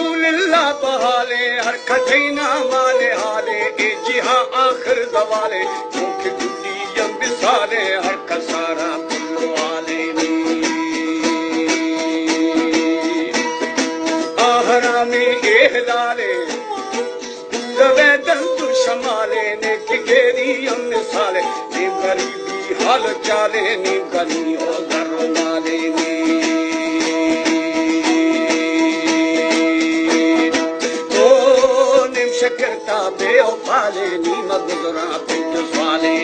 रसूलुल्लाह बहाले हर खठैना माले हाले ए जिहा आखिर दवाले मुख गुडी यम बिसाले हर कसारा पुलवाले नी आहरा में एहलाले दवेदन तू शमाले ने किगेरी यम मिसाले नी गरीबी हाल चाले नी गनी ओ दरवाले नी करता बेवफाले नीम गुजरा पिंड स्वाले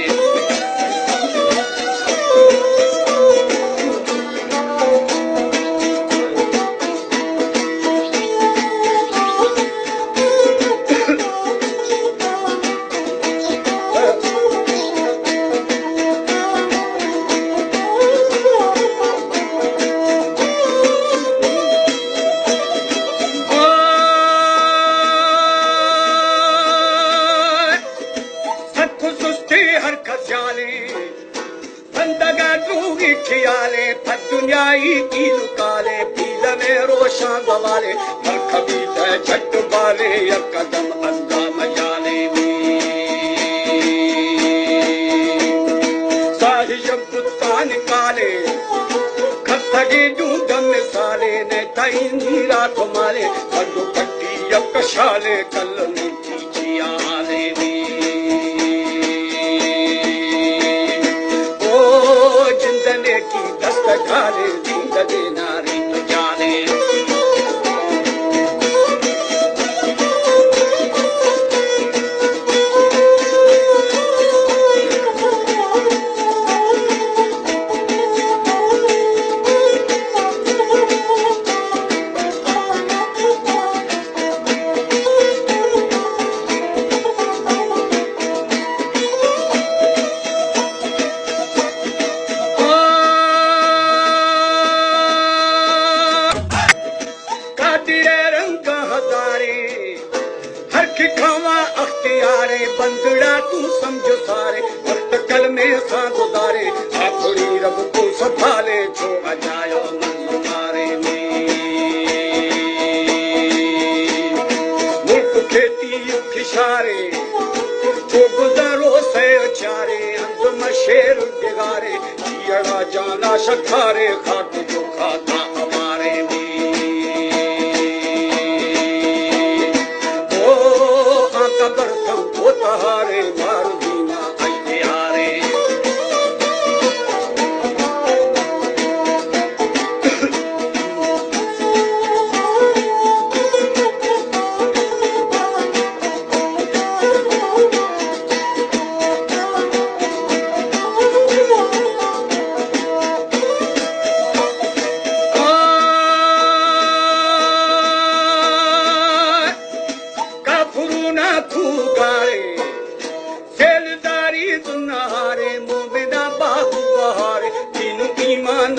दुनियाई की लुकाले पीला में रोशन गवाले हर कभी झट बाले या कदम अंदाम जाले साहिब बुत्ता निकाले खस्तगे जूदम मिसाले ने ताई नीरा कुमाले हदो पट्टी या कशाले कल नीची चियाले खाले जिंदगी नारी तो जाने बंदड़ा तू समझो सारे वक्त कल में सा गुजारे आखिरी रब को संभाले जो अजायो मन मारे में मुल्क खेती खिशारे जो गुजरो से अचारे अंत शेर दिगारे जियड़ा जाना शखारे खाट जो खाता हमारे में हारे मारू दीना आइए हारे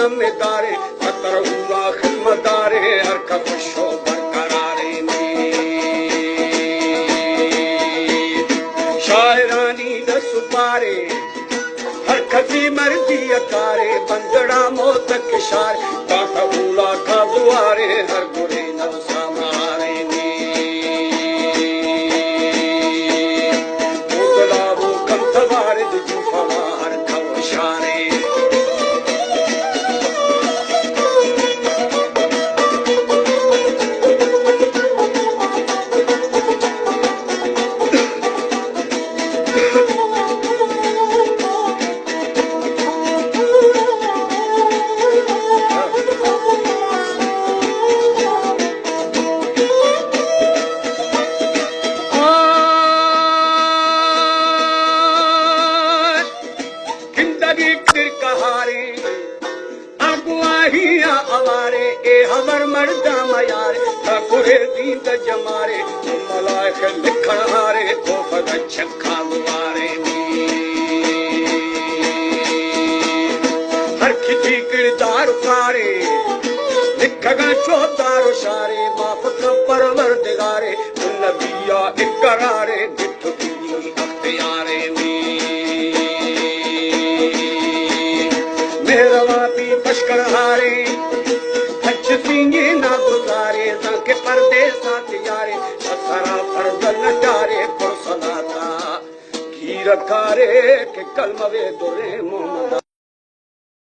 में तारे खतर हुआ खिदमतारे हर कफशो बरकरारे में शायरानी दस पारे हर खजी मर्जी अकारे बंदड़ा मौत किशार काटा उला था दुआरे हर गुरे नवसा मारे उगला वो कम सवारे जूफा हर खवशारे अवारे ए हमर मर्दा मयारे ठाकुरे दीद जमारे मलाइक लिखण हारे तो फद छखा गुवारे हर खिची किरदार उतारे लिखगा चौदार सारे माफ परवर दिगारे नबिया इकरारे दिठ दी अख्तियारे मेहरवा भी पशकर हारे अच्छी ना गुजारे के परदेसा खारे के कलमवे दुरे मो